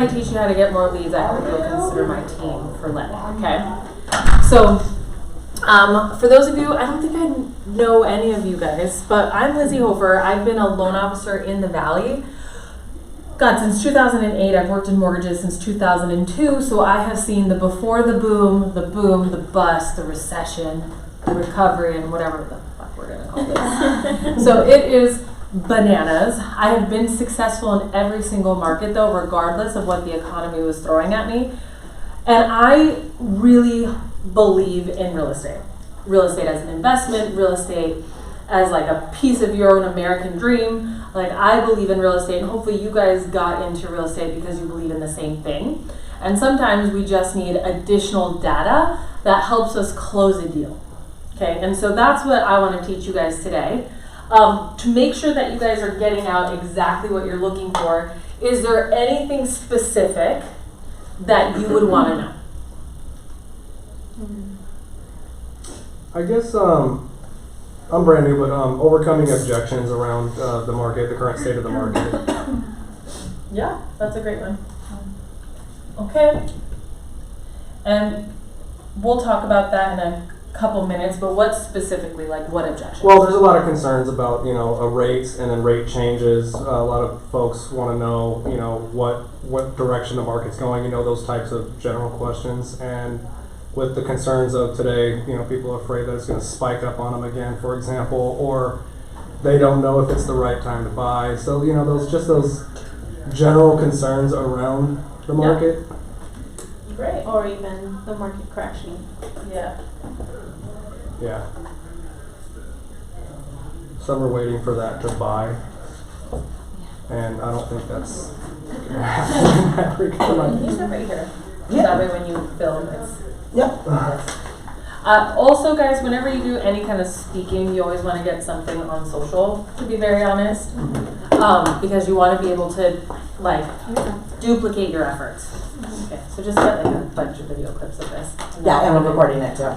I teach you how to get more leads, I hope you'll consider my team for lending, okay? So, for those of you, I don't think I know any of you guys, but I'm Lizy Hoeffer. I've been a loan officer in the Valley. God, since 2008, I've worked in mortgages since 2002, so I have seen the before the boom, the bust, the recession, the recovery, and whatever the fuck we're gonna call this. So it is bananas. I have been successful in every single market though, regardless of what the economy was throwing at me. And I really believe in real estate. Real estate as an investment, real estate as like a piece of your own American dream. Like I believe in real estate, and hopefully you guys got into real estate because you believe in the same thing. And sometimes we just need additional data that helps us close a deal. Okay, and so that's what I want to teach you guys today. To make sure that you guys are getting out exactly what you're looking for, is there anything specific that you would want to know? I guess I'm brand new, but overcoming objections around the market, the current state of the market. Yeah, that's a great one. Okay. And we'll talk about that in a couple minutes, but what specifically, like what objections? Well, there's a lot of concerns about, rates and then rate changes. A lot of folks want to know, what direction the market's going, those types of general questions. And with the concerns of today, people are afraid that it's going to spike up on them again, for example, or they don't know if it's the right time to buy. So, those general concerns around the market. Yeah. Great. Or even the market crashing. Yeah. Yeah. Some are waiting for that to buy, and I don't think that's going to happen. You sit right here. Yeah. That way when you film, it's... Yep. Also, guys, whenever you do any kind of speaking, you always want to get something on social, to be very honest, because you want to be able to, duplicate your efforts. Okay, so just get, a bunch of video clips of this. Yeah, and we're recording it, too.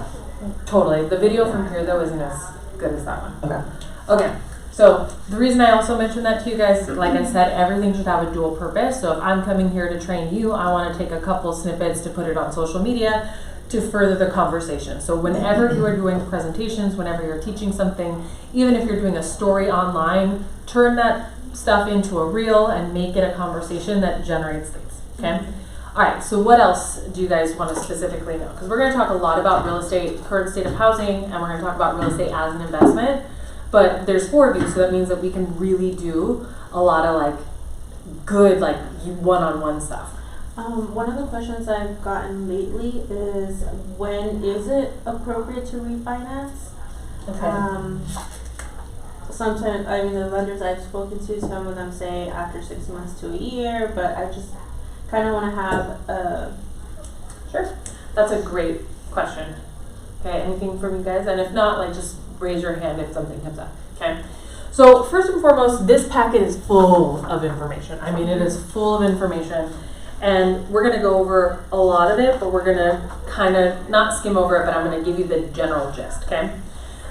Totally. The video from here, though, isn't as good as that one. Okay. Okay, so the reason I also mentioned that to you guys, like I said, everything should have a dual purpose. So if I'm coming here to train you, I want to take a couple snippets to put it on social media to further the conversation. So whenever you are doing presentations, whenever you're teaching something, even if you're doing a story online, turn that stuff into a reel and make it a conversation that generates leads, okay? All right, so what else do you guys want to specifically know? Because we're going to talk a lot about real estate, current state of housing, and we're going to talk about real estate as an investment. But there's 4 of you, so that means that we can really do a lot of good one-on-one stuff. One of the questions I've gotten lately is, when is it appropriate to refinance? Okay. Sometimes, the lenders I've spoken to, some of them say after 6 months to a year, but I just kind of want to have Sure. That's a great question. Okay, anything from you guys? And if not, just raise your hand if something comes up. Okay. So first and foremost, this packet is full of information. It is full of information. And we're going to go over a lot of it, but we're going to kind of not skim over it, but I'm going to give you the general gist, okay?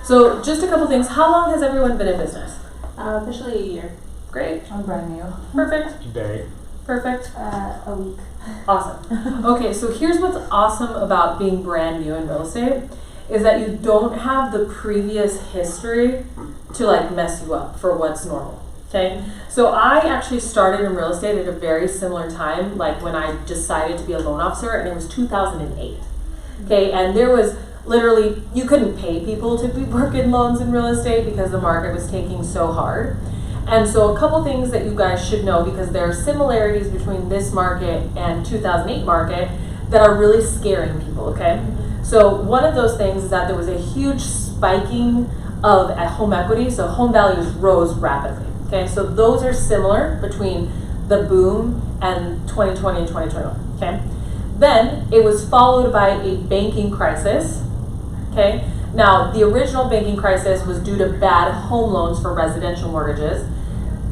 So just a couple things. How long has everyone been in business? Officially a year. Great. I'm brand new. Perfect. Day. Perfect. A week. Awesome. Okay, so here's what's awesome about being brand new in real estate is that you don't have the previous history to mess you up for what's normal. Okay, so I actually started in real estate at a very similar time, when I decided to be a loan officer, and it was 2008. Okay, and there was literally, you couldn't pay people to be working loans in real estate because the market was taking so hard. And so a couple things that you guys should know, because there are similarities between this market and 2008 market that are really scaring people, okay? So one of those things is that there was a huge spiking of home equity, so home values rose rapidly. Okay, so those are similar between the boom and 2020 and 2021, okay? Then it was followed by a banking crisis, okay? Now, the original banking crisis was due to bad home loans for residential mortgages.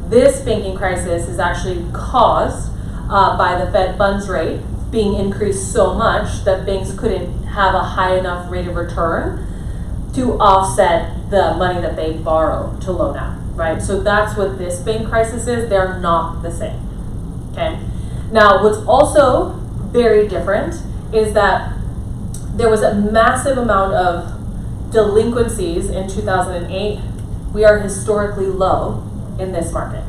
This banking crisis is actually caused by the Fed funds rate being increased so much that banks couldn't have a high enough rate of return to offset the money that they borrow to loan out, right? So that's what this bank crisis is. They're not the same, okay? Now, what's also very different is that there was a massive amount of delinquencies in 2008. We are historically low in this market.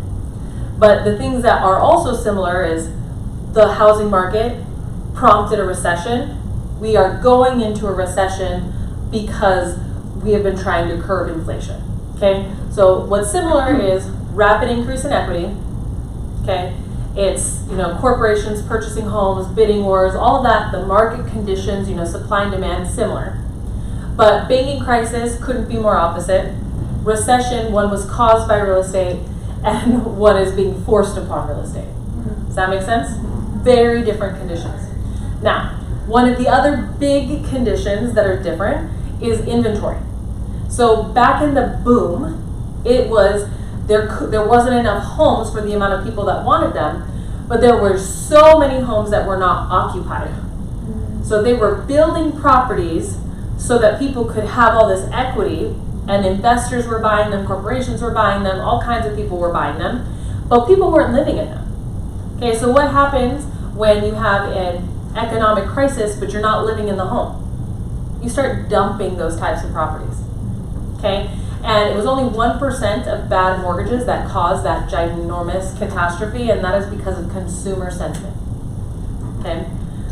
But the things that are also similar is the housing market prompted a recession. We are going into a recession because we have been trying to curb inflation. Okay, so what's similar is rapid increase in equity. Okay, it's corporations purchasing homes, bidding wars, all of that. The market conditions, supply and demand, similar. But banking crisis couldn't be more opposite. Recession, one was caused by real estate, and one is being forced upon real estate. Does that make sense? Very different conditions. Now, one of the other big conditions that are different is inventory. So back in the boom, it was there wasn't enough homes for the amount of people that wanted them, but there were so many homes that were not occupied. So they were building properties so that people could have all this equity, and investors were buying them, corporations were buying them, all kinds of people were buying them, but people weren't living in them. Okay, so what happens when you have an economic crisis but you're not living in the home? You start dumping those types of properties. Okay, and it was only 1% of bad mortgages that caused that ginormous catastrophe, and that is because of consumer sentiment. Okay,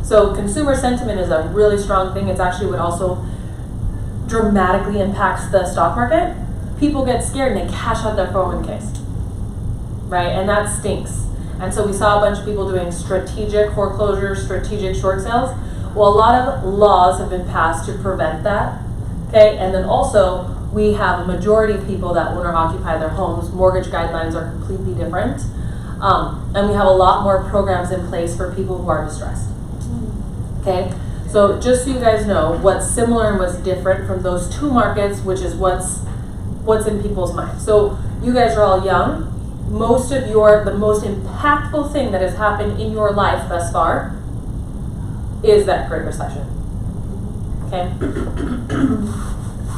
so consumer sentiment is a really strong thing. It's actually what also dramatically impacts the stock market. People get scared and they cash out their 401ks, right? And that stinks. And so we saw a bunch of people doing strategic foreclosures, strategic short sales. Well, a lot of laws have been passed to prevent that. Okay, and then also we have a majority of people that owner occupy their homes. Mortgage guidelines are completely different. And we have a lot more programs in place for people who are distressed. Okay, so just so you guys know what's similar and what's different from those two markets, which is what's in people's minds. So you guys are all young. The most impactful thing that has happened in your life thus far is that Great Recession. Okay?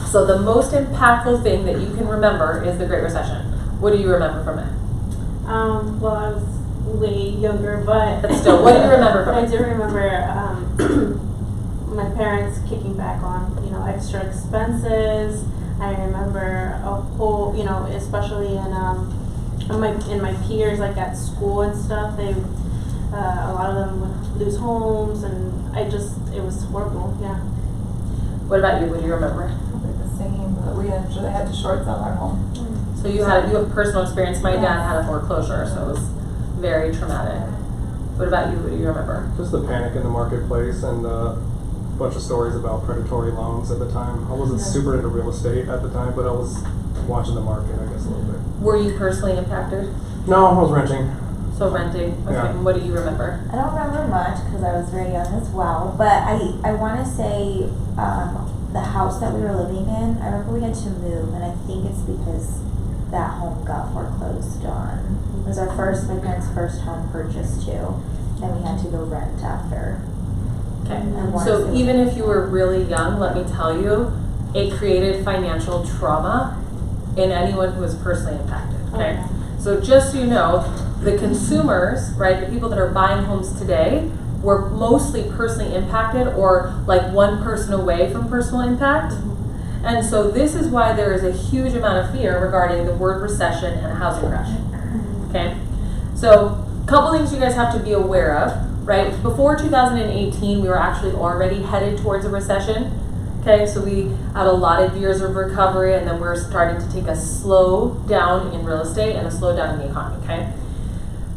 So the most impactful thing that you can remember is the Great Recession. What do you remember from it? Well, I was way younger, but still, what do you remember from I it? do remember my parents kicking back on, extra expenses. I remember a whole, especially in my peers, like at school and stuff, a lot of them would lose homes, and it was horrible. Yeah. What about you? What do you remember? The same, but we actually had to short sell our home. So you have personal experience. My dad had a foreclosure, so it was very traumatic. What about you? What do you remember? Just the panic in the marketplace and a bunch of stories about predatory loans at the time. I wasn't super into real estate at the time, but I was watching the market, I guess, a little bit. Were you personally impacted? No, I was renting. So renting. Okay. Yeah. And what do you remember? I don't remember much because I was very young as well, but I want to say the house that we were living in, I remember we had to move, and I think it's because that home got foreclosed on. It was my parents' first home purchase too, and we had to go rent after. Okay. So even if you were really young, let me tell you, it created financial trauma in anyone who was personally impacted. Okay. So just so you know, the consumers, right, the people that are buying homes today were mostly personally impacted or like one person away from personal impact. And so this is why there is a huge amount of fear regarding the word recession and a housing crash. Okay? So a couple things you guys have to be aware of, right? Before 2018, we were actually already headed towards a recession. Okay, so we had a lot of years of recovery, and then we're starting to take a slow down in real estate and a slow down in the economy, okay?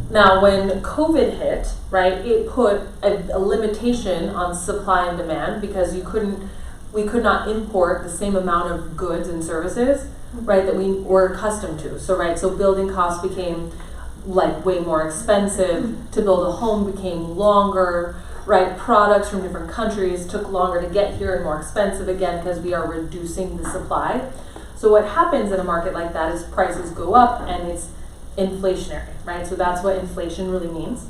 Now, when COVID hit, right, it put a limitation on supply and demand because we could not import the same amount of goods and services, right, that we were accustomed to. So building costs became like way more expensive. To build a home became longer, right? Products from different countries took longer to get here and more expensive again because we are reducing the supply. So what happens in a market like that is prices go up and it's inflationary, right? So that's what inflation really means.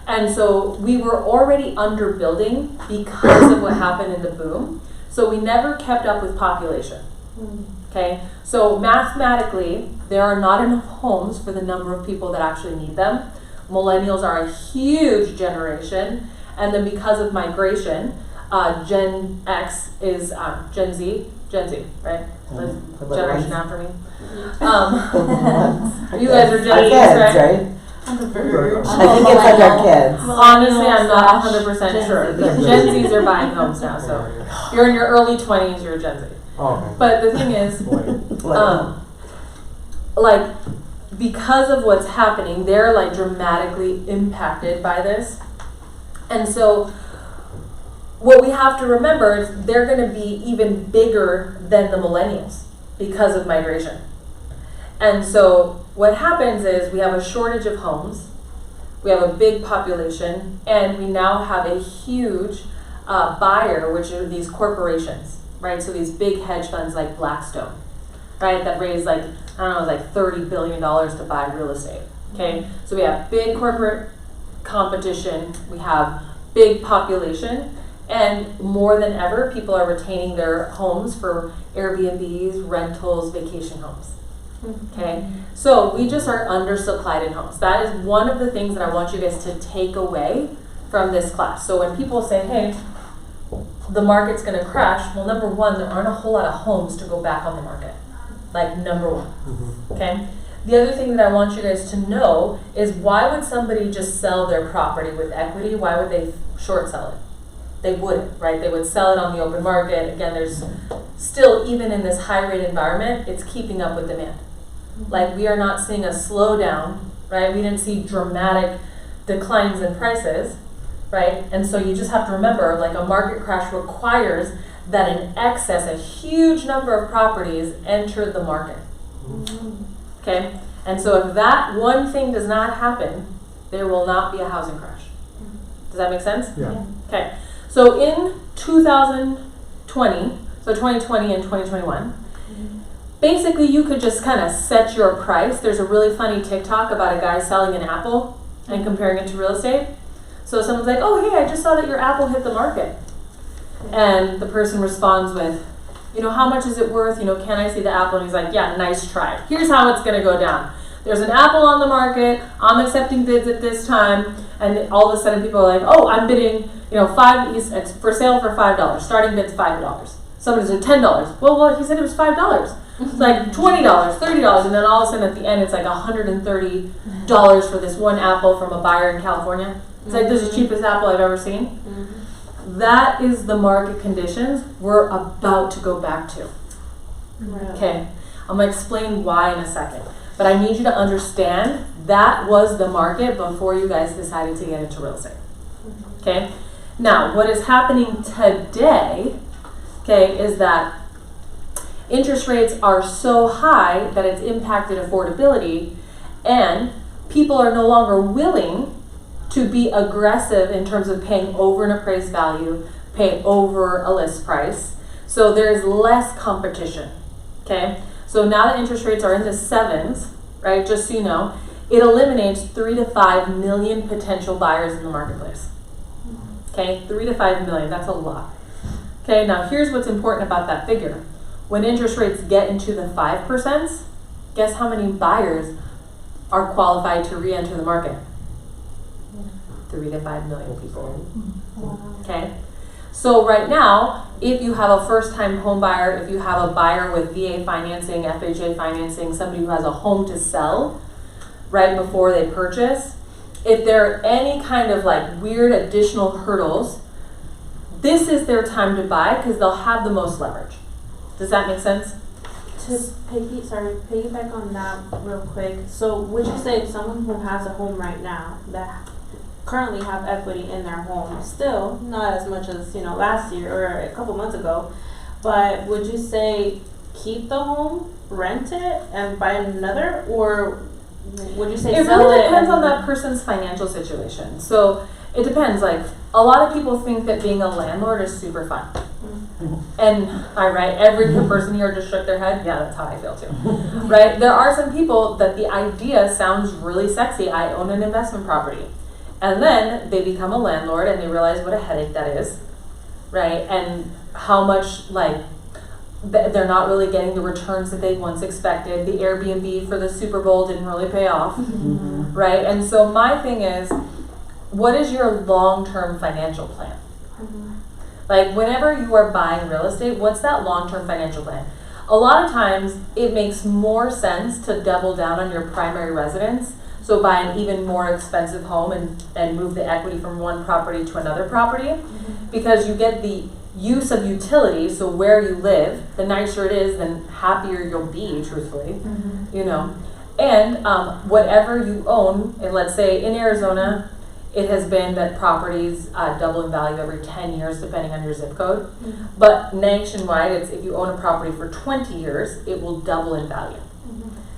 And so we were already underbuilding because of what happened in the boom. So we never kept up with population. Okay, so mathematically, there are not enough homes for the number of people that actually need them. millennials are a huge generation, and then because of migration, Gen X is Gen Z, right? The generation after me. You guys are Gen Our Zs, kids, right? right? On the verge. I think it's like our kids. Honestly, I'm not 100% Gen sure. Z. The Gen Zs are buying homes now, so if you're in your early 20s, you're a Gen Z. Oh, okay. But the thing is, like, because of what's happening, they're like dramatically impacted by this. And so what we have to remember is they're going to be even bigger than the millennials because of migration. And so what happens is we have a shortage of homes, we have a big population, and we now have a huge buyer, which are these corporations, right? So these big hedge funds like Blackstone, right? That raise like, I don't know, like $30 billion to buy real estate, okay? So we have big corporate competition, we have big population, and more than ever, people are retaining their homes for Airbnbs, rentals, vacation homes. Okay, so we just are undersupplied in homes. That is one of the things that I want you guys to take away from this class. So when people say, hey, the market's going to crash, well, number one, there aren't a whole lot of homes to go back on the market. Like, number one. Okay, the other thing that I want you guys to know is why would somebody just sell their property with equity? Why would they short sell it? They wouldn't, right? They would sell it on the open market. Again, there's still, even in this high rate environment, it's keeping up with demand. Like, we are not seeing a slowdown, right? We didn't see dramatic declines in prices, right? And so you just have to remember, like, a market crash requires that in excess, a huge number of properties enter the market. Okay? And so if that one thing does not happen, there will not be a housing crash. Does that make sense? Yeah. Okay. So in 2020, so 2020 and 2021, basically you could just kind of set your price. There's a really funny TikTok about a guy selling an apple and comparing it to real estate. So someone's like, oh, hey, I just saw that your apple hit the market. And the person responds with, you know, how much is it worth? You know, can I see the apple? And he's like, yeah, nice try. Here's how it's going to go down. There's an apple on the market. I'm accepting bids at this time. And all of a sudden people are like, oh, I'm bidding, you know, it's for sale for $5. Starting bid's $5. Somebody's at $10. Well, he said it was $5. It's like $20, $30. And then all of a sudden at the end, it's like $130 for this one apple from a buyer in California. It's like, this is the cheapest apple I've ever seen. That is the market conditions we're about to go back to. Okay, I'm going to explain why in a second. But I need you to understand that was the market before you guys decided to get into real estate. Okay, now what is happening today, okay, is that interest rates are so high that it's impacted affordability, and people are no longer willing to be aggressive in terms of paying over an appraised value, paying over a list price. So there's less competition, okay? So now that interest rates are in the 7s, right, just so you know, it eliminates 3 to 5 million potential buyers in the marketplace. Okay, 3 to 5 million, that's a lot. Okay, now here's what's important about that figure. When interest rates get into the 5%, guess how many buyers are qualified to re-enter the market? 3 to 5 million people. Okay, so right now, if you have a first-time home buyer, if you have a buyer with VA financing, FHA financing, somebody who has a home to sell right before they purchase, if there are any kind of like weird additional hurdles, this is their time to buy because they'll have the most leverage. Does that make sense? To piggyback on that real quick. So would you say if someone who has a home right now that currently have equity in their home, still not as much as, you know, last year or a couple months ago, but would you say keep the home, rent it, and buy another, or would you say it sell really it? Depends on that person's financial situation. So it depends. Like, a lot of people think that being a landlord is super fun. And every person here just shook their head. Yeah, that's how I feel too. Right? There are some people that the idea sounds really sexy. I own an investment property. And then they become a landlord and they realize what a headache that is, right? And how much like they're not really getting the returns that they once expected. The Airbnb for the Super Bowl didn't really pay off, right? And so my thing is, what is your long-term financial plan? Like whenever you are buying real estate, what's that long-term financial plan? A lot of times it makes more sense to double down on your primary residence. So buy an even more expensive home and move the equity from one property to another property, because you get the use of utility. So where you live, the nicer it is, then happier you'll be, truthfully, you know. And whatever you own, and let's say in Arizona, it has been that properties double in value every 10 years, depending on your zip code. But nationwide, it's if you own a property for 20 years, it will double in value.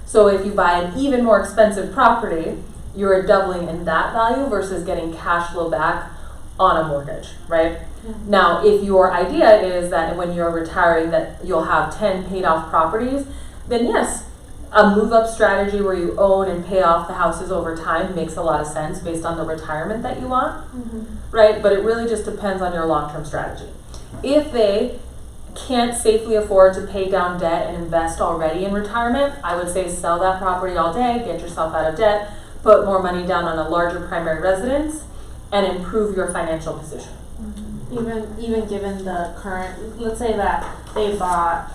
So if you buy an even more expensive property, you're doubling in that value versus getting cash flow back on a mortgage, right? Now, if your idea is that when you're retiring that you'll have 10 paid off properties, then yes, a move-up strategy where you own and pay off the houses over time makes a lot of sense based on the retirement that you want, right? But it really just depends on your long-term strategy. If they can't safely afford to pay down debt and invest already in retirement, I would say sell that property all day, get yourself out of debt, put more money down on a larger primary residence, and improve your financial position. Even given the current, let's say that they bought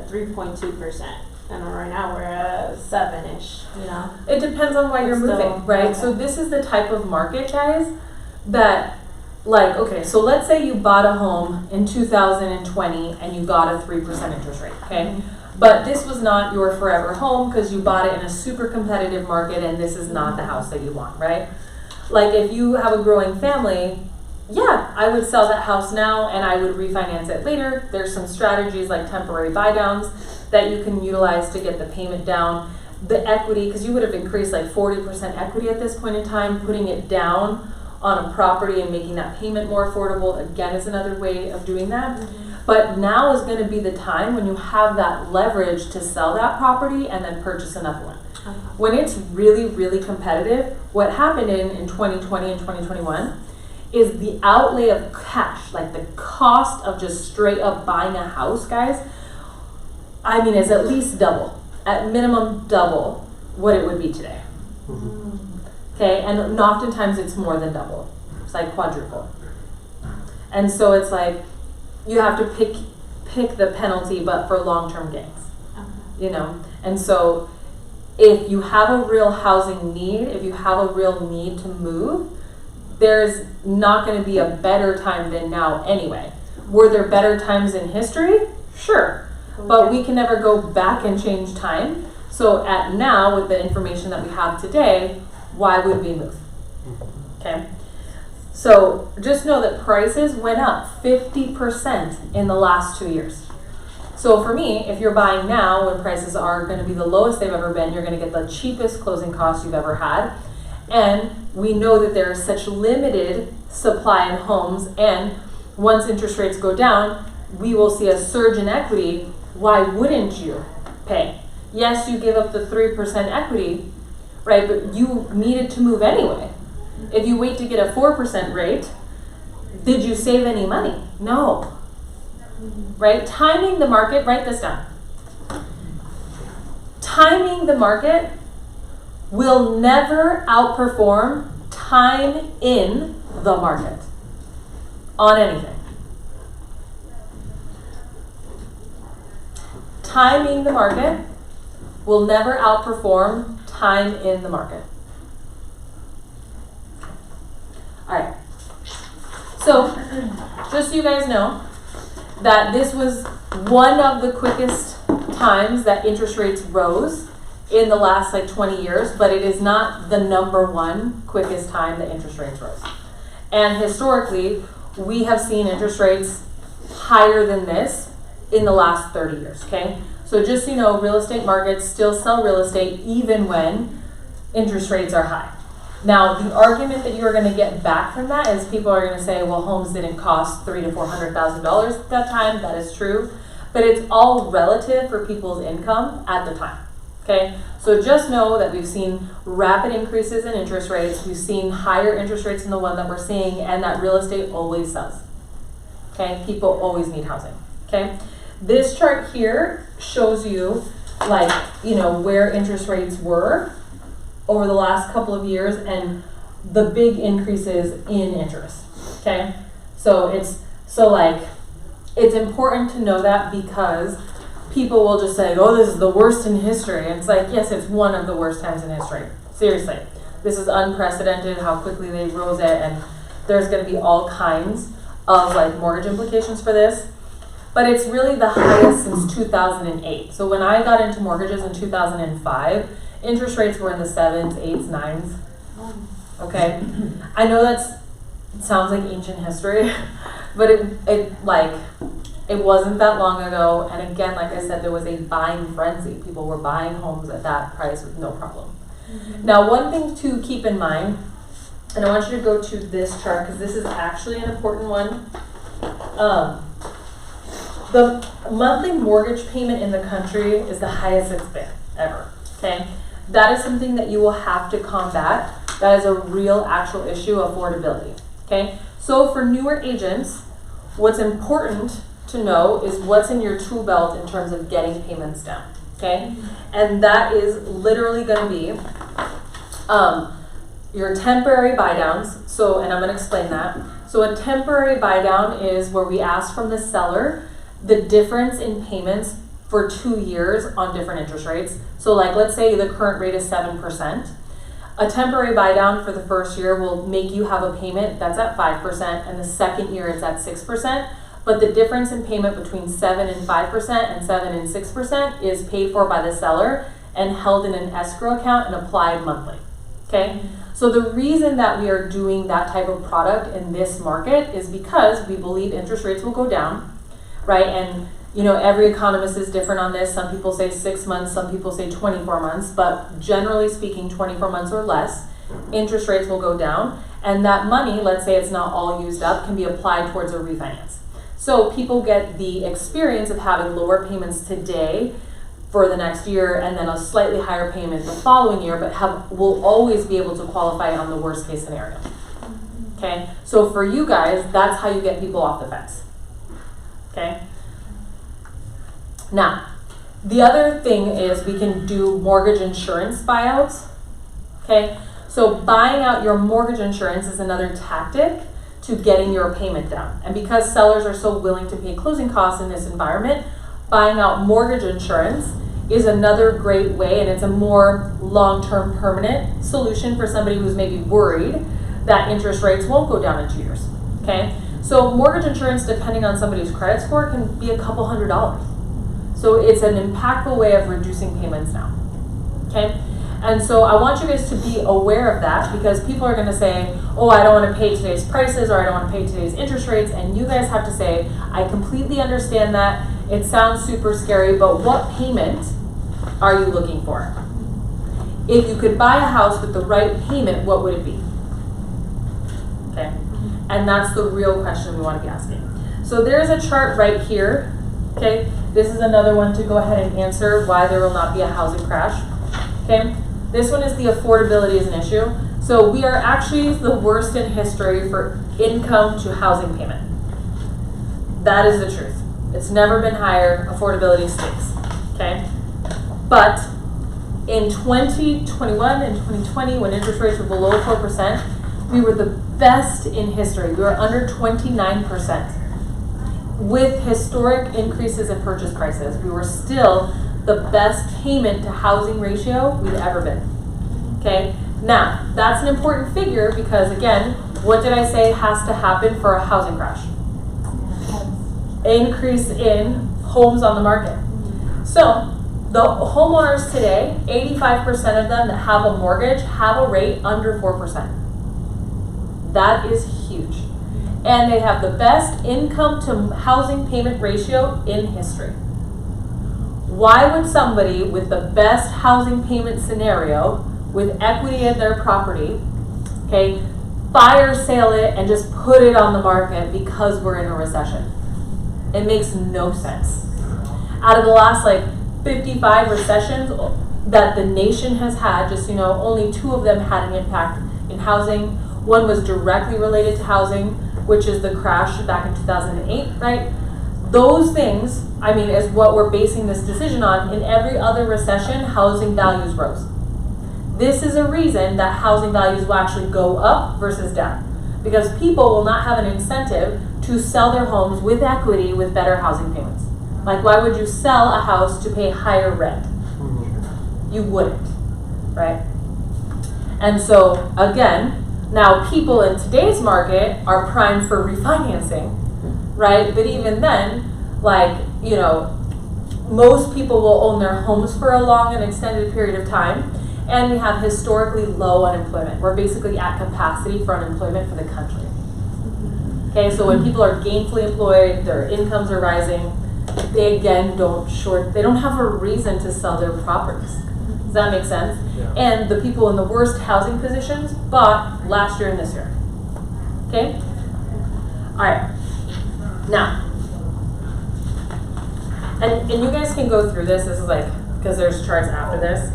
3.2%. And right now we're at 7-ish, you know? It depends on why you're moving, right? Okay. So this is the type of market, guys, that like, okay, so let's say you bought a home in 2020 and you got a 3% interest rate, okay? But this was not your forever home because you bought it in a super competitive market and this is not the house that you want, right? Like if you have a growing family, yeah, I would sell that house now and I would refinance it later. There's some strategies like temporary buy downs that you can utilize to get the payment down. The equity, because you would have increased like 40% equity at this point in time, putting it down on a property and making that payment more affordable, again, is another way of doing that. But now is going to be the time when you have that leverage to sell that property and then purchase another one. When it's really, really competitive, what happened in 2020 and 2021 is the outlay of cash, like the cost of just straight up buying a house, guys, I mean, is at least double, at minimum double what it would be today. Okay, and oftentimes it's more than double. It's like quadruple. And so it's like you have to pick the penalty, but for long-term gains, you know. And so if you have a real housing need, if you have a real need to move, there's not going to be a better time than now anyway. Were there better times in history? Sure. But we can never go back and change time. So at now, with the information that we have today, why would we move? Okay. So just know that prices went up 50% in the last 2 years. So for me, if you're buying now when prices are going to be the lowest they've ever been, you're going to get the cheapest closing costs you've ever had. And we know that there is such limited supply in homes, and once interest rates go down, we will see a surge in equity. Why wouldn't you pay? Yes, you give up the 3% equity, right? But you needed to move anyway. If you wait to get a 4% rate, did you save any money? No. Right? Timing the market, write this down. Timing the market will never outperform time in the market on anything. Timing the market will never outperform time in the market. All right. So, just so you guys know, that this was one of the quickest times that interest rates rose in the last like 20 years, but it is not the number one quickest time that interest rates rose. And historically, we have seen interest rates higher than this in the last 30 years, okay? So just so you know, real estate markets still sell real estate even when interest rates are high. Now, the argument that you're going to get back from that is people are going to say, well, homes didn't cost $300,000 to $400,000 at that time. That is true. But it's all relative for people's income at the time. Okay? So just know that we've seen rapid increases in interest rates. We've seen higher interest rates than the one that we're seeing, and that real estate always sells. Okay? People always need housing. Okay? This chart here shows you like, you know, where interest rates were over the last couple of years and the big increases in interest. Okay? So it's important to know that because people will just say, oh, this is the worst in history. And it's like, yes, it's one of the worst times in history. Seriously. This is unprecedented how quickly they rose it, and there's going to be all kinds of like mortgage implications for this. But it's really the highest since 2008. So when I got into mortgages in 2005, interest rates were in the 7s, 8s, 9s. Okay? I know it sounds like ancient history, but it wasn't that long ago. And again, like I said, there was a buying frenzy. People were buying homes at that price with no problem. Now, one thing to keep in mind, and I want you to go to this chart because this is actually an important one. The monthly mortgage payment in the country is the highest it's been ever. Okay, that is something that you will have to combat. That is a real, actual issue, affordability. Okay, so for newer agents, what's important to know is what's in your tool belt in terms of getting payments down. Okay, and that is literally going to be your temporary buy downs. So, and I'm going to explain that. So a temporary buy down is where we ask from the seller the difference in payments for 2 years on different interest rates. So like, let's say the current rate is 7%. A temporary buy down for the first year will make you have a payment that's at 5%, and the second year it's at 6%. But the difference in payment between 7 and 5% and 7 and 6% is paid for by the seller and held in an escrow account and applied monthly. Okay? So the reason that we are doing that type of product in this market is because we believe interest rates will go down, right? And you know, every economist is different on this. Some people say 6 months, some people say 24 months, but generally speaking, 24 months or less, interest rates will go down. And that money, let's say it's not all used up, can be applied towards a refinance. So people get the experience of having lower payments today for the next year and then a slightly higher payment the following year, but will always be able to qualify on the worst case scenario. Okay, so for you guys, that's how you get people off the fence. Okay. Now, the other thing is we can do mortgage insurance buyouts. Okay, so buying out your mortgage insurance is another tactic to getting your payment down. And because sellers are so willing to pay closing costs in this environment, buying out mortgage insurance is another great way, and it's a more long-term permanent solution for somebody who's maybe worried that interest rates won't go down in 2 years. Okay, so mortgage insurance, depending on somebody's credit score, can be a couple $100s. So it's an impactful way of reducing payments now. Okay, and so I want you guys to be aware of that, because people are going to say, oh, I don't want to pay today's prices, or I don't want to pay today's interest rates, and you guys have to say, I completely understand that. It sounds super scary, but what payment are you looking for? If you could buy a house with the right payment, what would it be? Okay, and that's the real question we want to be asking. So there's a chart right here. Okay, this is another one to go ahead and answer why there will not be a housing crash. Okay, this one is the affordability as an issue. So we are actually the worst in history for income to housing payment. That is the truth. It's never been higher. Affordability stinks. Okay, but in 2021 and 2020, when interest rates were below 4%, we were the best in history. We were under 29%. With historic increases in purchase prices, we were still the best payment to housing ratio we've ever been. Okay, now that's an important figure because, again, what did I say has to happen for a housing crash? Increase in homes on the market. So the homeowners today, 85% of them that have a mortgage have a rate under 4%. That is huge. And they have the best income to housing payment ratio in history. Why would somebody with the best housing payment scenario, with equity in their property, okay, fire sale it and just put it on the market because we're in a recession? It makes no sense. Out of the last 55 recessions that the nation has had, just only 2 of them had an impact in housing. One was directly related to housing, which is the crash back in 2008, right? those things, I mean, is what we're basing this decision on. In every other recession, housing values rose. This is a reason that housing values will actually go up versus down, because people will not have an incentive to sell their homes with equity with better housing payments. Like, why would you sell a house to pay higher rent? You wouldn't, right? And so, again, now people in today's market are primed for refinancing, right? But even then, like, you know, most people will own their homes for a long and extended period of time, and we have historically low unemployment. We're basically at capacity for unemployment for the country. Okay, so when people are gainfully employed, their incomes are rising, they again they don't have a reason to sell their properties. Does that make sense? Yeah. And the people in the worst housing positions bought last year and this year. Okay? Alright. Now, and you guys can go through this. This is like, because there's charts after this.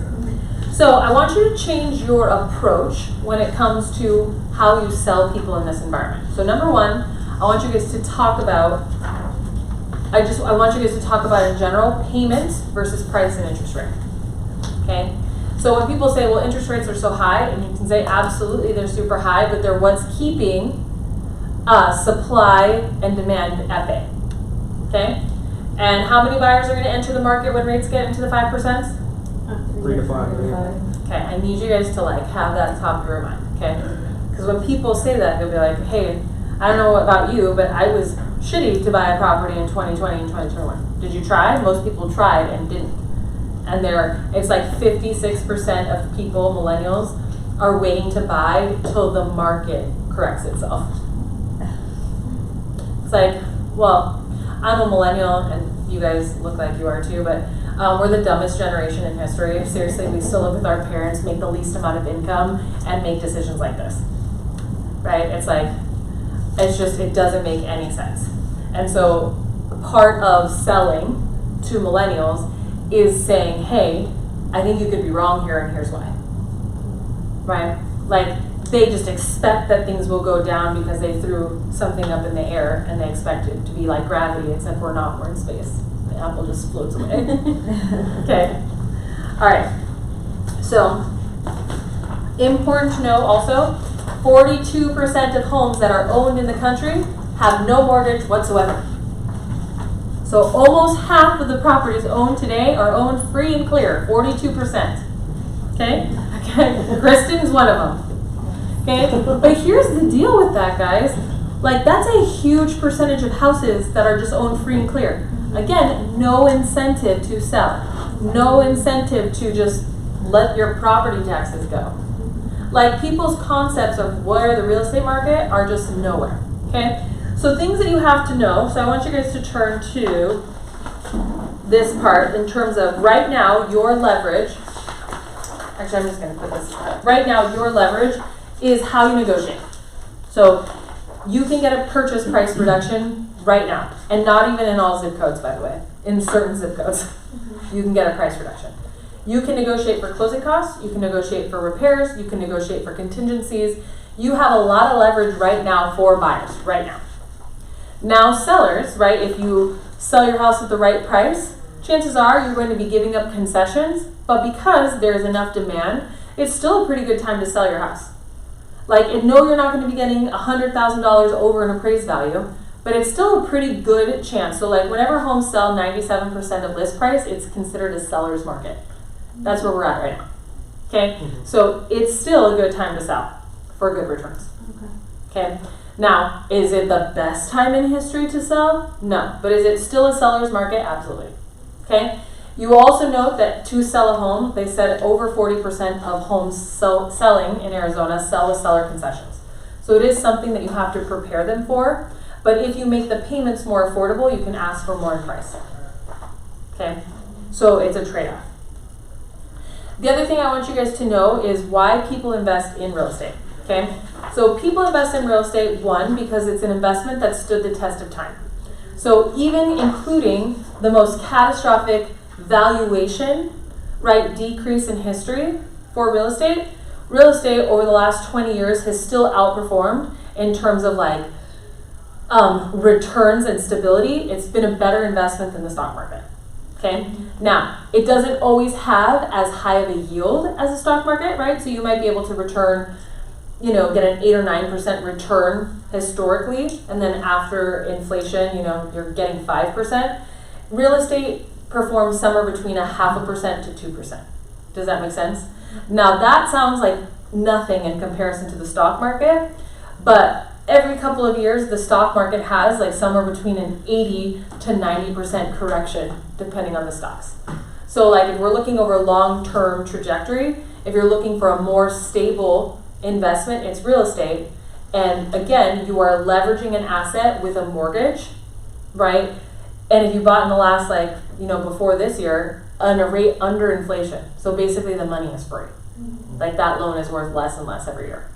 So I want you to change your approach when it comes to how you sell people in this environment. So number one, I want you guys to talk about, I want you guys to talk about in general payments versus price and interest rate. Okay? So when people say, well, interest rates are so high, and you can say, absolutely, they're super high, but they're what's keeping supply and demand at bay. Okay? And how many buyers are going to enter the market when rates get into the 5%? 3 to 5. Yeah. Okay, I need you guys to like have that top of your mind, okay? Because when people say that, they'll be like, hey, I don't know about you, but I was shitty to buy a property in 2020 and 2021. Did you try? Most people tried and didn't. And it's like 56% of people, millennials, are waiting to buy till the market corrects itself. It's like, well, I'm a millennial, and you guys look like you are too, but we're the dumbest generation in history. Seriously, we still live with our parents, make the least amount of income, and make decisions like this. Right? It's like, it doesn't make any sense. And so part of selling to millennials is saying, hey, I think you could be wrong here, and here's why. Right? Like, they just expect that things will go down because they threw something up in the air, and they expect it to be like gravity, except we're not, we're in space. The apple just floats away. Okay. All right. So, important to know also, 42% of homes that are owned in the country have no mortgage whatsoever. So almost half of the properties owned today are owned free and clear, 42%. Okay? Okay. Kristen's one of them. Okay? But here's the deal with that, guys. Like, that's a huge percentage of houses that are just owned free and clear. Again, no incentive to sell. No incentive to just let your property taxes go. Like, people's concepts of where the real estate market are just nowhere. Okay? So things that you have to know. So I want you guys to turn to this part in terms of right now your leverage. Actually, I'm just going to put this. Right now your leverage is how you negotiate. So you can get a purchase price reduction right now, and not even in all zip codes, by the way. In certain zip codes, you can get a price reduction. You can negotiate for closing costs, you can negotiate for repairs, you can negotiate for contingencies. You have a lot of leverage right now for buyers, right now. Now sellers, right, if you sell your house at the right price, chances are you're going to be giving up concessions, but because there's enough demand, it's still a pretty good time to sell your house. Like, and no, you're not going to be getting $100,000 over an appraised value, but it's still a pretty good chance. So like, whenever homes sell 97% of list price, it's considered a seller's market. That's where we're at right now. Okay? So it's still a good time to sell for good returns. Okay? Now, is it the best time in history to sell? No. But is it still a seller's market? Absolutely. Okay? You also note that to sell a home, they said over 40% of homes selling in Arizona sell with seller concessions. So it is something that you have to prepare them for. But if you make the payments more affordable, you can ask for more in price. Okay? So it's a trade-off. The other thing I want you guys to know is why people invest in real estate. Okay? So people invest in real estate, one, because it's an investment that stood the test of time. So even including the most catastrophic valuation, right, decrease in history for real estate over the last 20 years has still outperformed in terms of like returns and stability, it's been a better investment than the stock market. Okay, now it doesn't always have as high of a yield as a stock market, right? So you might be able to return, get an 8 or 9% return historically, and then after inflation, you're getting 5%. Real estate performs somewhere between 0.5% to 2%. Does that make sense? Now that sounds like nothing in comparison to the stock market, but every couple of years the stock market has like somewhere between an 80 to 90% correction depending on the stocks. So like if we're looking over a long-term trajectory, if you're looking for a more stable investment, it's real estate. And again, you are leveraging an asset with a mortgage, right? And if you bought in the last before this year, on a rate under inflation. So basically the money is free. Like that loan is worth less and less every year.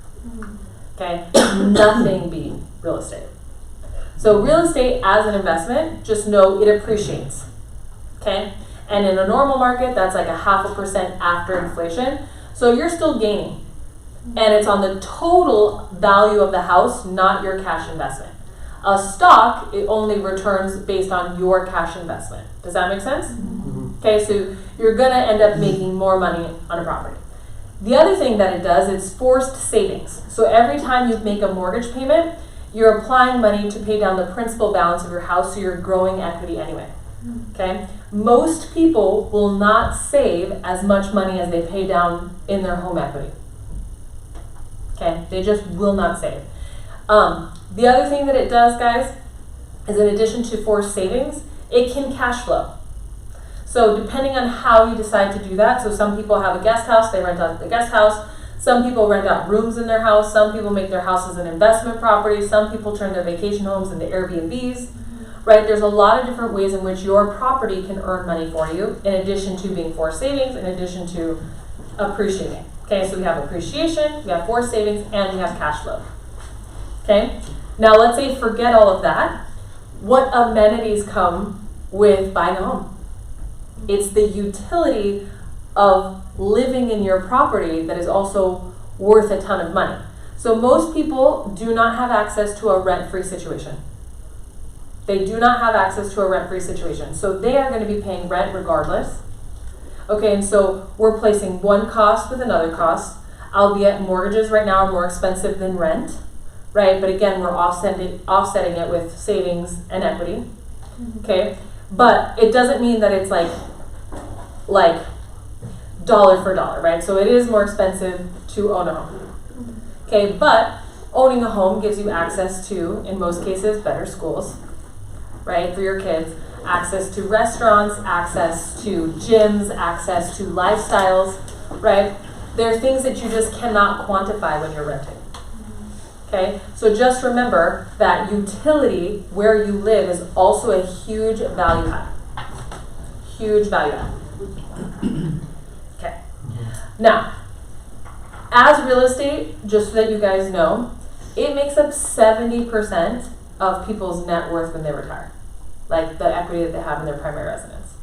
Okay, nothing beat real estate. So real estate as an investment, just know it appreciates. Okay, and in a normal market, that's like 0.5% after inflation. So you're still gaining, and it's on the total value of the house, not your cash investment. A stock, it only returns based on your cash investment. Does that make sense? Okay, so you're gonna end up making more money on a property. The other thing that it does is forced savings. So every time you make a mortgage payment, you're applying money to pay down the principal balance of your house, so you're growing equity anyway. Okay? Most people will not save as much money as they pay down in their home equity. Okay? They just will not save. The other thing that it does, guys, is in addition to forced savings, it can cash flow. So depending on how you decide to do that, so some people have a guest house, they rent out the guest house. Some people rent out rooms in their house. Some people make their houses an investment property. Some people turn their vacation homes into Airbnbs, right? There's a lot of different ways in which your property can earn money for you, in addition to being forced savings, in addition to appreciating. Okay, so we have appreciation, we have forced savings, and we have cash flow. Okay, now let's say forget all of that. What amenities come with buying a home? It's the utility of living in your property that is also worth a ton of money. So most people do not have access to a rent-free situation. They do not have access to a rent-free situation. So they are going to be paying rent regardless. Okay, and so we're placing one cost with another cost, albeit mortgages right now are more expensive than rent, right? But again, we're offsetting it with savings and equity. Okay, but it doesn't mean that it's like dollar for dollar, right? So it is more expensive to own a home. Okay, but owning a home gives you access to, in most cases, better schools, right, for your kids, access to restaurants, access to gyms, access to lifestyles, right? There are things that you just cannot quantify when you're renting. Okay, so just remember that utility where you live is also a huge value add. Huge value add. Okay. Now, as real estate, just so that you guys know, it makes up 70% of people's net worth when they retire. Like the equity that they have in their primary residence.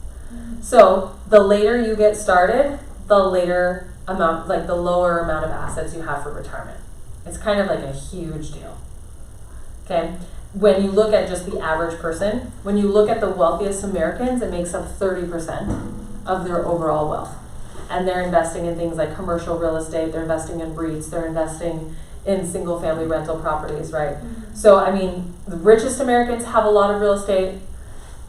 So the later you get started, the later amount, like the lower amount of assets you have for retirement. It's kind of like a huge deal. Okay? When you look at just the average person, when you look at the wealthiest Americans, it makes up 30% of their overall wealth. And they're investing in things like commercial real estate, they're investing in REITs, they're investing in single family rental properties, right? So, I mean, the richest Americans have a lot of real estate,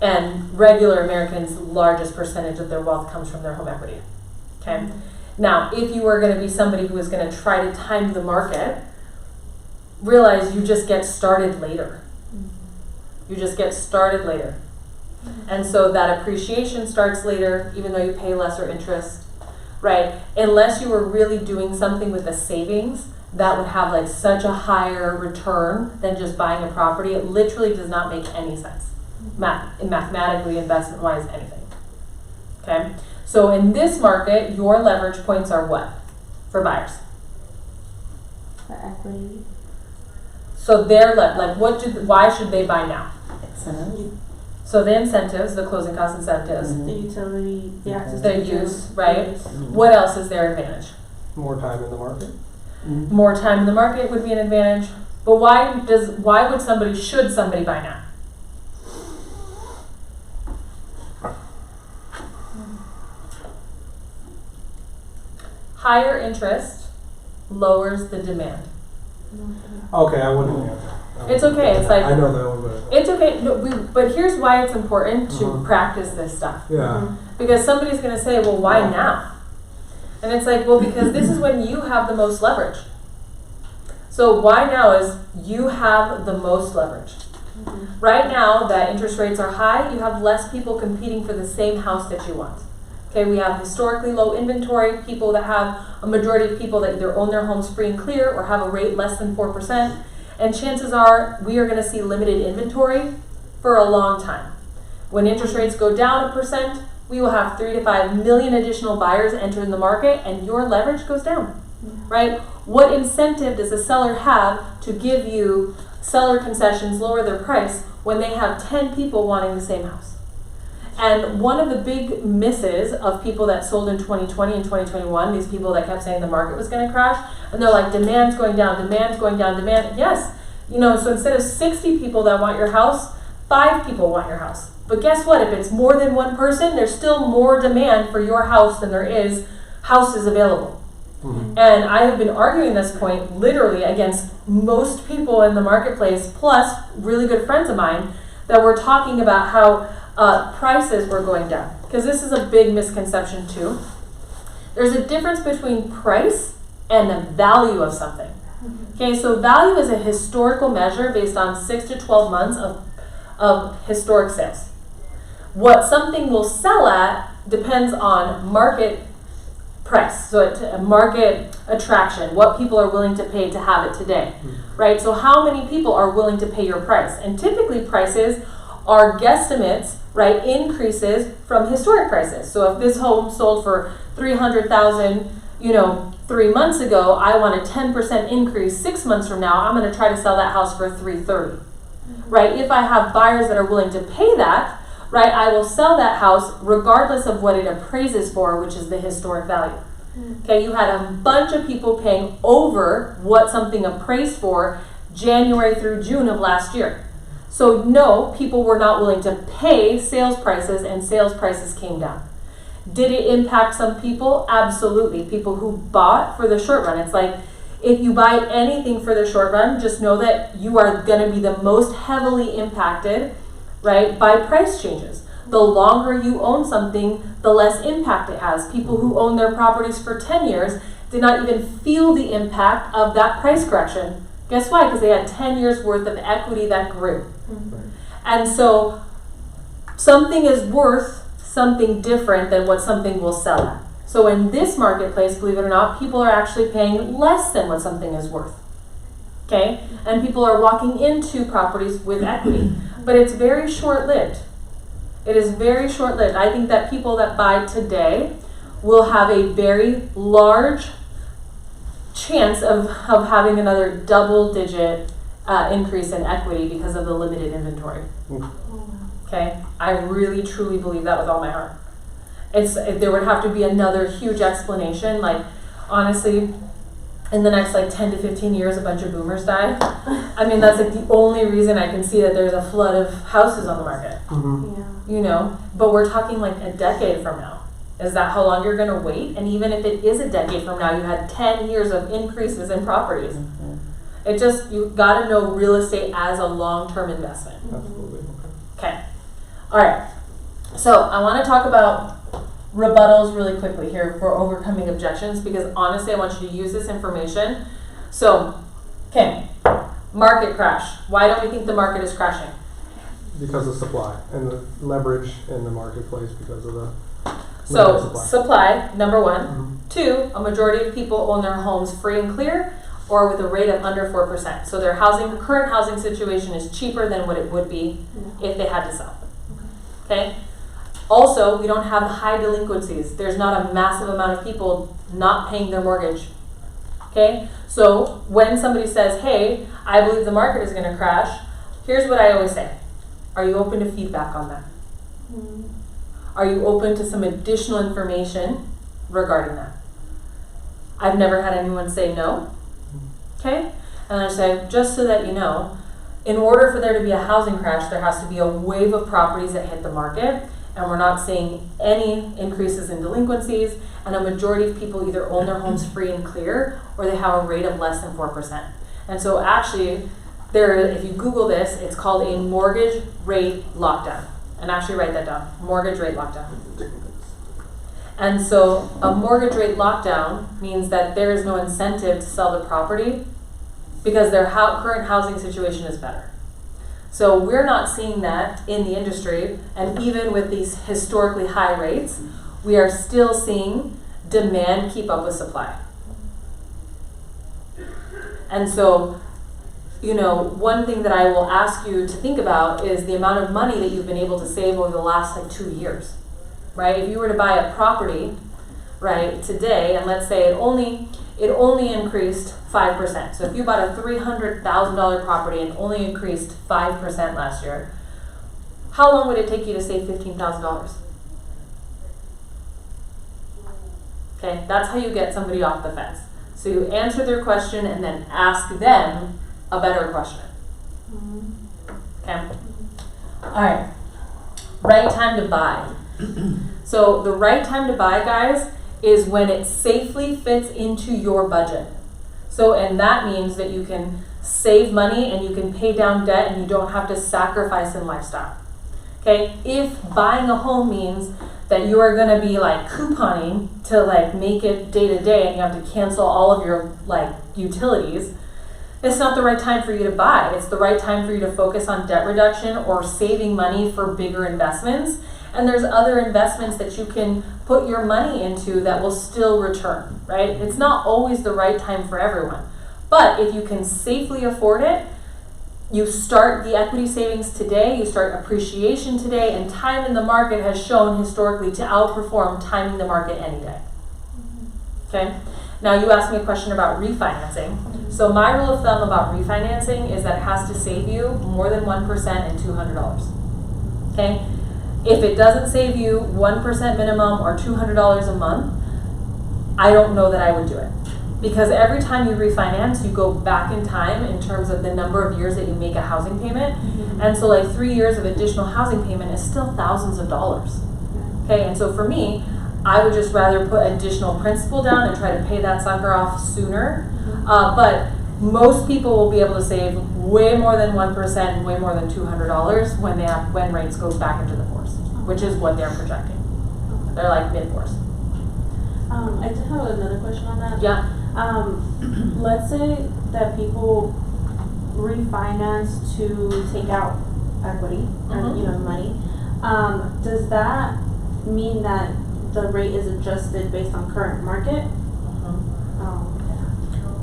and regular Americans, largest percentage of their wealth comes from their home equity. Okay? Now, if you are going to be somebody who is going to try to time the market, realize you just get started later. You just get started later. And so that appreciation starts later, even though you pay lesser interest, right? Unless you were really doing something with the savings that would have like such a higher return than just buying a property, it literally does not make any sense. Mathematically, investment-wise, anything. Okay? So in this market, your leverage points are what for buyers? For equity. So they're why should they buy now? Excellent. So the incentives, the closing cost incentives, The utility, the access the to use, right? What else is their advantage? More time in the market. More time in the market would be an advantage. But should somebody buy now? Higher interest lowers the demand. Okay, I wouldn't answer. It's okay, it's like- I know that one, but It's okay, no, but here's why it's important to Mhm. practice this stuff. yeah. Because somebody's gonna say, well, why now? And it's like, well, because this is when you have the most leverage. So why now is you have the most leverage. Right now that interest rates are high, you have less people competing for the same house that you want. Okay, we have historically low inventory, people that have, a majority of people that either own their homes free and clear or have a rate less than 4%. And chances are we are gonna see limited inventory for a long time. When interest rates go down 1%, we will have 3 to 5 million additional buyers entering the market and your leverage goes down, right? What incentive does a seller have to give you seller concessions, lower their price when they have 10 people wanting the same house? And one of the big misses of people that sold in 2020 and 2021, these people that kept saying the market was going to crash, and they're like, demand's going down, demand's going down, demand. Yes, so instead of 60 people that want your house, 5 people want your house. But guess what? If it's more than one person, there's still more demand for your house than there is houses available. Mhm. And I have been arguing this point literally against most people in the marketplace, plus really good friends of mine that were talking about how prices were going down. Because this is a big misconception too. There's a difference between price and the value of something. Okay, so value is a historical measure based on 6 to 12 months of historic sales. What something will sell at depends on market price, so market attraction, what people are willing to pay to have it today, right? So how many people are willing to pay your price? And typically prices are guesstimates, right, increases from historic prices. So if this home sold for $300,000, 3 months ago, I want a 10% increase 6 months from now, I'm going to try to sell that house for $330,000, right? If I have buyers that are willing to pay that, right, I will sell that house regardless of what it appraises for, which is the historic value. Okay, you had a bunch of people paying over what something appraised for January through June of last year. So no, people were not willing to pay sales prices and sales prices came down. Did it impact some people? Absolutely. People who bought for the short run. It's like, if you buy anything for the short run, just know that you are going to be the most heavily impacted, right, by price changes. The longer you own something, the less impact it has. People who own their properties for 10 years did not even feel the impact of that price correction. Guess why? Because they had 10 years worth of equity that grew. And so something is worth something different than what something will sell at. So in this marketplace, believe it or not, people are actually paying less than what something is worth. Okay? And people are walking into properties with equity. But it's very short-lived. It is very short-lived. I think that people that buy today will have a very large chance of having another double-digit increase in equity because of the limited inventory. Okay? I really, truly believe that with all my heart. There would have to be another huge explanation. Like, honestly, in the next 10 to 15 years, a bunch of boomers die. I mean, that's the only reason I can see that there's a flood of houses on the market. But we're talking a decade from now. Is that how long you're going to wait? And even if it is a decade from now, you had 10 years of increases in properties. It just, you got to know real estate as a long-term investment. Absolutely. Okay. All right. So I want to talk about rebuttals really quickly here for overcoming objections, because honestly, I want you to use this information. So, okay, market crash. Why don't we think the market is crashing? Because of supply and the leverage in the marketplace because of the So, supply, number one. Mm-hmm. 2, a majority of people own their homes free and clear or with a rate of under 4%. So their current housing situation is cheaper than what it would be if they had to sell. Okay? Also, we don't have high delinquencies. There's not a massive amount of people not paying their mortgage. Okay? So when somebody says, hey, I believe the market is going to crash, here's what I always say. Are you open to feedback on that? Are you open to some additional information regarding that? I've never had anyone say no. Okay? And I say, just so that you know, in order for there to be a housing crash, there has to be a wave of properties that hit the market, and we're not seeing any increases in delinquencies, and a majority of people either own their homes free and clear, or they have a rate of less than 4%. And so actually, if you Google this, it's called a mortgage rate lockdown. And actually write that down, mortgage rate lockdown. And so a mortgage rate lockdown means that there is no incentive to sell the property because their current housing situation is better. So we're not seeing that in the industry, and even with these historically high rates, we are still seeing demand keep up with supply. And so, you know, one thing that I will ask you to think about is the amount of money that you've been able to save over the last 2 years, right? If you were to buy a property, right, today, and let's say it only increased 5%. So if you bought a $300,000 property and only increased 5% last year, how long would it take you to save $15,000? Okay, that's how you get somebody off the fence. So you answer their question and then ask them a better question. Okay. All right. Right time to buy. So the right time to buy, guys, is when it safely fits into your budget. So, and that means that you can save money and you can pay down debt and you don't have to sacrifice in lifestyle. Okay. If buying a home means that you are going to be like couponing to like make it day to day and you have to cancel all of your like utilities, it's not the right time for you to buy. It's the right time for you to focus on debt reduction or saving money for bigger investments. And there's other investments that you can put your money into that will still return, right? It's not always the right time for everyone. But if you can safely afford it, you start the equity savings today, you start appreciation today, and time in the market has shown historically to outperform timing the market any day. Okay? Now you asked me a question about refinancing. So my rule of thumb about refinancing is that it has to save you more than 1% and $200. Okay? If it doesn't save you 1% minimum or $200 a month, I don't know that I would do it. Because every time you refinance, you go back in time in terms of the number of years that you make a housing payment. And so like 3 years of additional housing payment is still thousands of dollars. Okay, and so for me, I would just rather put additional principal down and try to pay that sucker off sooner. But most people will be able to save way more than 1% and way more than $200 when rates go back into the fours, which is what they're projecting. They're like mid-fours. I did have another question on that. Yeah. Let's say that people refinance to take out equity or money. Does that mean that the rate is adjusted based on current market?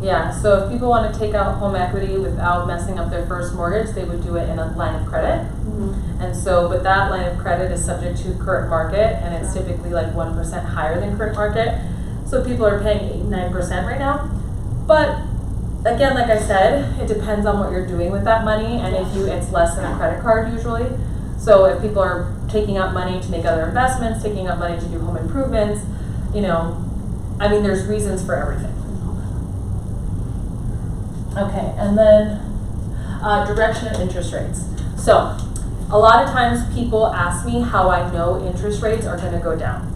Yeah, so if people want to take out home equity without messing up their first mortgage, they would do it in a line of credit. And so, but that line of credit is subject to current market, and it's typically like 1% higher than current market. So people are paying 8-9% right now. But again, like I said, it depends on what you're doing with that money, and it's less than a credit card usually. So if people are taking out money to make other investments, taking out money to do home improvements, there's reasons for everything. Okay, and then direction of interest rates. So a lot of times people ask me how I know interest rates are going to go down.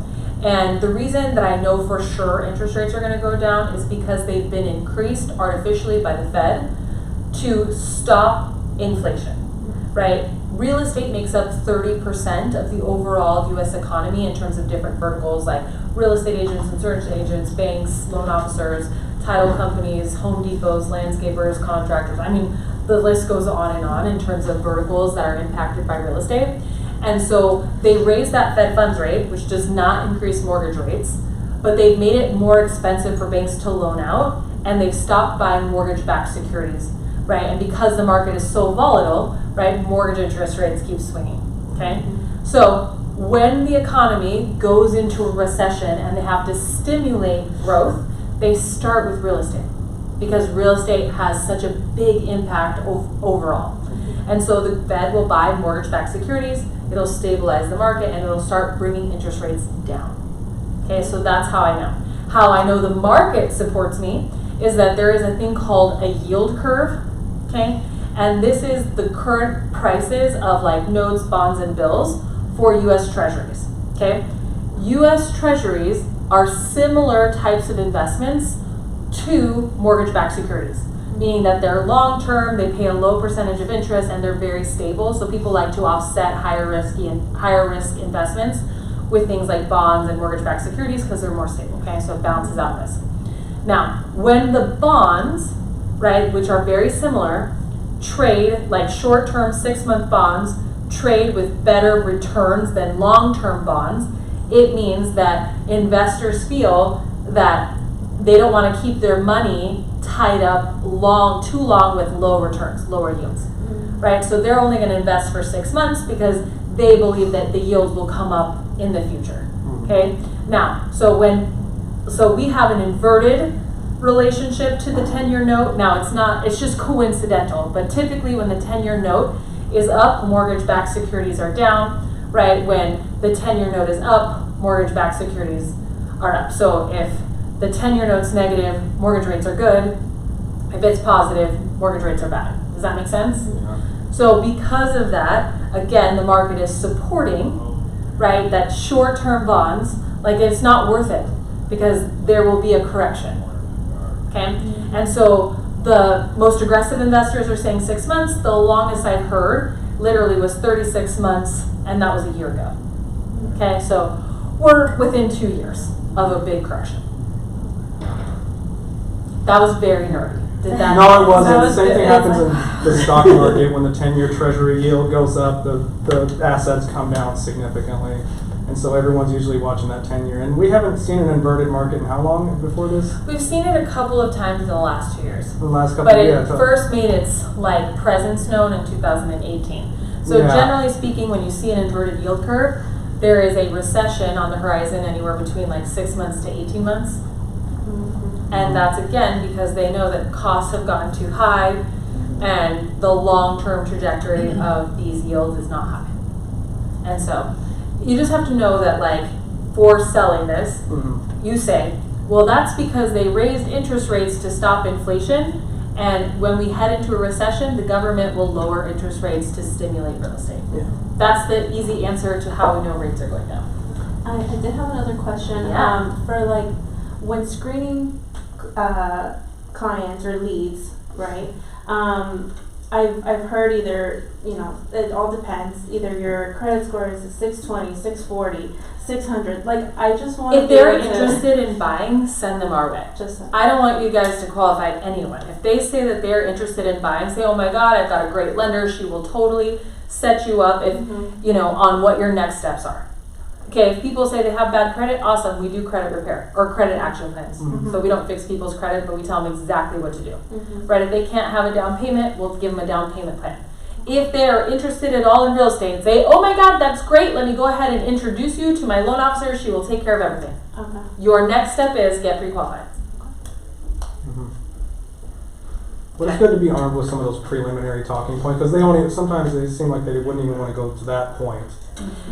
And the reason that I know for sure interest rates are going to go down is because they've been increased artificially by the Fed to stop inflation, right? Real estate makes up 30% of the overall U.S. economy in terms of different verticals like real estate agents, insurance agents, banks, loan officers, title companies, Home Depots, landscapers, contractors. The list goes on and on in terms of verticals that are impacted by real estate. And so they raised that Fed funds rate, which does not increase mortgage rates, but they've made it more expensive for banks to loan out, and they've stopped buying mortgage-backed securities, right? And because the market is so volatile, right, mortgage interest rates keep swinging, okay? So when the economy goes into a recession and they have to stimulate growth, they start with real estate because real estate has such a big impact overall. And so the Fed will buy mortgage-backed securities, it'll stabilize the market, and it'll start bringing interest rates down. Okay, so that's how I know. How I know the market supports me is that there is a thing called a yield curve, okay? And this is the current prices of like notes, bonds, and bills for US Treasuries, okay? US Treasuries are similar types of investments to mortgage-backed securities, meaning that they're long-term, they pay a low percentage of interest, and they're very stable. So people like to offset higher risk investments with things like bonds and mortgage-backed securities because they're more stable, okay? So it balances out risk. Now, when the bonds, right, which are very similar, trade, like short-term 6-month bonds, trade with better returns than long-term bonds, it means that investors feel that they don't want to keep their money tied up too long with low returns, lower yields, right? So they're only going to invest for 6 months because they believe that the yields will come up in the future, okay? Now, so we have an inverted relationship to the 10-year note. Now it's just coincidental, but typically when the 10-year note is up, mortgage-backed securities are down, right? When the 10-year note is up, mortgage-backed securities are up. So if the 10-year note's negative, mortgage rates are good. If it's positive, mortgage rates are bad. Does that make sense? Yeah. So because of that, again, the market is supporting, right, that short-term bonds, like it's not worth it because there will be a correction, okay? And so the most aggressive investors are saying 6 months. The longest I've heard literally was 36 months, and that was a year ago, okay? So we're within 2 years of a big correction. That was very nerdy. Did that? No, it wasn't. The same thing happens in the stock market. When the 10-year Treasury yield goes up, the assets come down significantly. And so everyone's usually watching that 10-year. And we haven't seen an inverted market in how long before this? We've seen it a couple of times in the last 2 years. In the last couple But of it years. first made its like presence known in 2018. So Yeah. generally speaking, when you see an inverted yield curve, there is a recession on the horizon anywhere between like 6 months to 18 months. And that's again because they know that costs have gotten too high and the long-term trajectory of these yields is not high. And so you just have to know that like for selling this, you say, well, that's because they raised interest rates to stop inflation, and when we head into a recession, the government will lower interest rates to stimulate real estate. Yeah. That's the easy answer to how we know rates are going down. I did have another question. Yeah. For like when screening clients or leads, right? I've heard either, it all depends. Either your credit score is a 620, 640, 600. Like, I just want If they're interested in buying, send them our way. I don't want you guys to qualify anyone. If they say that they're interested in buying, say, oh my God, I've got a great lender. She will totally set you up if, on what your next steps are. Okay, if people say they have bad credit, awesome, we do credit repair or credit action plans. So we don't fix people's credit, but we tell them exactly what to do. Right, if they can't have a down payment, we'll give them a down payment plan. If they're interested at all in real estate and say, oh my God, that's great, let me go ahead and introduce you to my loan officer, she will take care of everything. Okay. Your next step is get pre-qualified. But it's good to be armed with some of those preliminary talking points because sometimes they seem like they wouldn't even want to go to that point.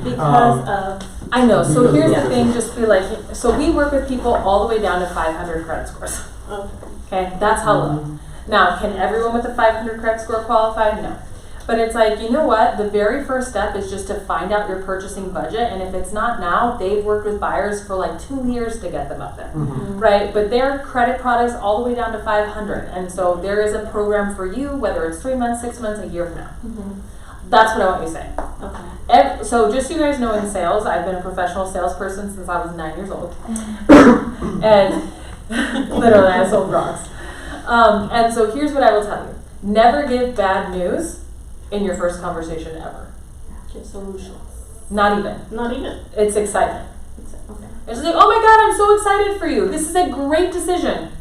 Because of... I know, so Because here's of the thing, just be like, so we work with people all the way down to 500 credit scores. Okay, that's how low. Now, can everyone with a 500 credit score qualify? No. But it's like, you know what? The very first step is just to find out your purchasing budget. And if it's not now, they've worked with buyers for like 2 years to get them up there, right? But their credit products all the way down to 500. And so there is a program for you, whether it's 3 months, 6 months, a year from now. That's what I want you to say. Okay. So just so you guys know, in sales, I've been a professional salesperson since I was 9 years old. And literally, I sold drugs. And so here's what I will tell you. Never give bad news in your first conversation ever. Give solutions. Not even. Not even. It's excitement. Okay. It's like, oh my God, I'm so excited for you. This is a great decision.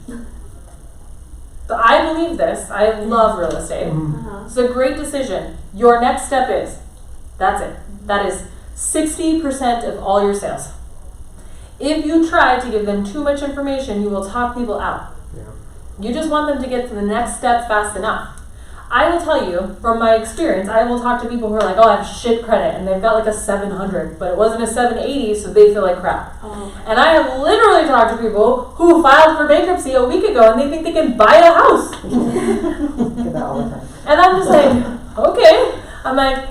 I believe this. I love real estate. It's a great decision. Your next step is, that's it. That is 60% of all your sales. If you try to give them too much information, you will talk people out. You just want them to get to the next step fast enough. I will tell you, from my experience, I will talk to people who are like, oh, I have shit credit, and they've got like a 700, but it wasn't a 780, so they feel like crap. Oh. And I have literally talked to people who filed for bankruptcy a week ago, and they think they can buy a house. Get that all the time. And I'm just like, okay. I'm like,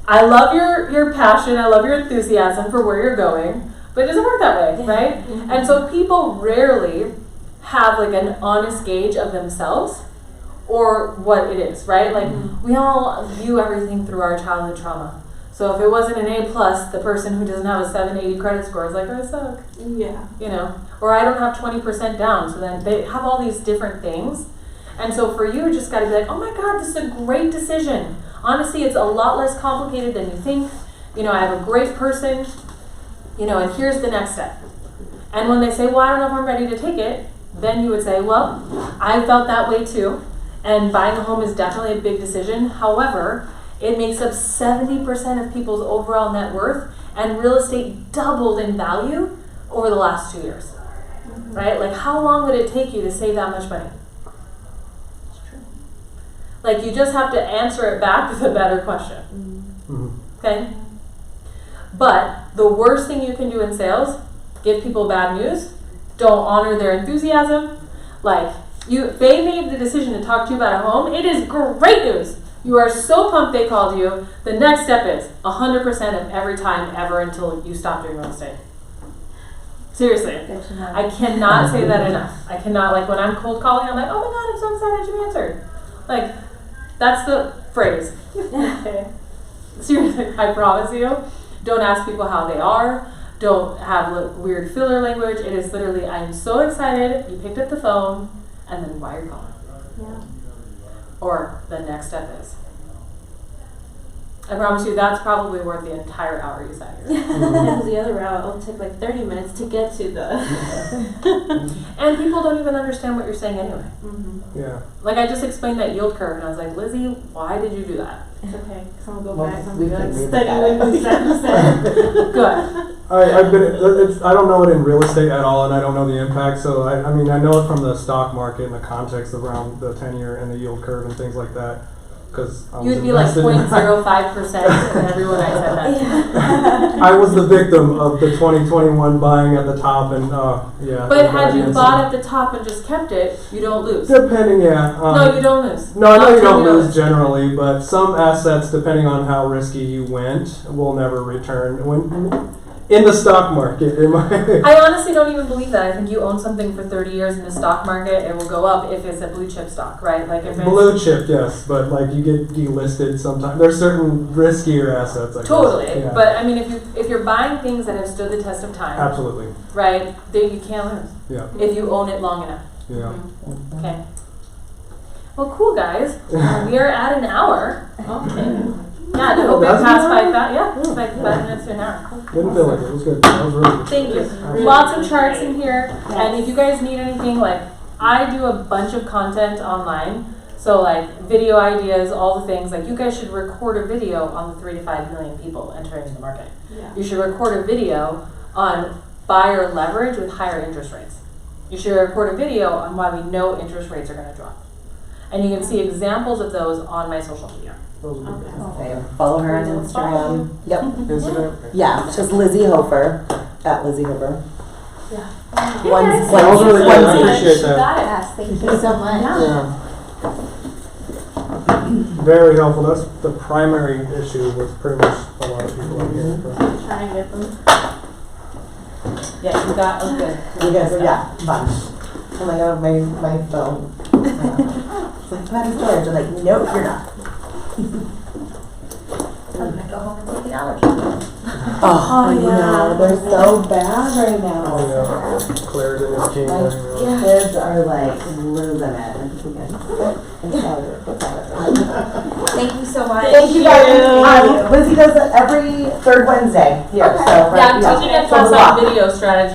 I love your passion, I love your enthusiasm for where you're going, but it doesn't work that way, right? And so people rarely have like an honest gauge of themselves or what it is, right? Like we all view everything through our childhood trauma. So if it wasn't an A+, the person who doesn't have a 780 credit score is like, oh, I suck. Yeah. You know, or I don't have 20% down. So then they have all these different things. And so for you, just got to be like, oh my God, this is a great decision. Honestly, it's a lot less complicated than you think. You know, I have a great person, you know, and here's the next step. And when they say, well, I don't know if I'm ready to take it, then you would say, well, I felt that way too. And buying a home is definitely a big decision. However, it makes up 70% of people's overall net worth, and real estate doubled in value over the last 2 years, right? Like, how long would it take you to save that much money? Like, you just have to answer it back with a better question, okay? But the worst thing you can do in sales, give people bad news, don't honor their enthusiasm. Like, they made the decision to talk to you about a home. It is great news. You are so pumped they called you. The next step is 100% of every time ever until you stop doing real estate. Seriously. I cannot say that enough. I cannot, like, when I'm cold calling, I'm like, oh my God, I'm so excited you answered. Like, that's the phrase. Okay. Seriously, I promise you. Don't ask people how they are. Don't have weird filler language. It is literally, I'm so excited you picked up the phone, and then why are you calling? Yeah. Or the next step is. I promise you that's probably worth the entire hour you sat here. Because the other route will take like 30 minutes to get to the... And people don't even understand what you're saying anyway. Yeah. Like, I just explained that yield curve, and I was like, Lizzie, why did you do that? It's okay, because I'm going to go Well, back and we be can like, leave it study at what you said. Good. I don't know it in real estate at all, and I don't know the impact. So I mean, I know it from the stock market and the context around the 10-year and the yield curve and things like that. Because You'd be like 0.05%, and everyone I said that to. I was the victim of the 2021 buying at the top, and yeah. But had you bought at the top and just kept it, you don't lose. Depending, yeah. No, you don't lose. No, I know Not you don't till lose generally, but some assets, depending on how risky you went, will never return. When in the stock market, I honestly don't even believe that. I think you own something for 30 years in the stock market, it will go up if it's a blue chip stock, right? Like if it's blue chip, yes, but like you get delisted sometimes. There's certain riskier assets. I guess. Totally, Yeah. but I mean, if you're buying things that have stood the test of time, Absolutely. right? Then you can't lose. Yeah. If you own it long enough. Yeah. Okay. Well, cool guys. We are at an hour. Okay. Yeah, I hope it That's passed by an that. Yeah, it's like 5 minutes to an hour. Didn't feel like it. It was good. That was really good. Thank you. Really, Lots of really charts great. in here, and if you guys need anything, like I do a bunch of content online, so like video ideas, all the things. Like you guys should record a video on the 3 to 5 million people entering the market. Yeah. You should record a video on buyer leverage with higher interest rates. You should record a video on why we know interest rates are going to drop, and you can see examples of those on my social media. Those were good. Okay, follow her on Instagram. Yep. Instagram? Yeah, it's just Lizy Hoeffer, at Lizy Hoeffer. Yeah. One's That was really good. I onesie. appreciate that. Got it. Yes, thank you so much. Yeah. Very helpful. That's the primary issue with pretty much a lot of people in here. Try and get them. Yeah, you got okay. You guys are, yeah, fun. Oh my God, my phone. It's like, I'm out of storage. I'm like, nope, you're not. I'm gonna go home and take an allergy. Oh, I know, they're so bad right now. Oh, yeah. Claire's in his king. My kids are like losing it. Thank you so much. Thank you guys. Lizzy does it every third Wednesday here. Okay. So, Yeah, I'm teaching a class on video strategy.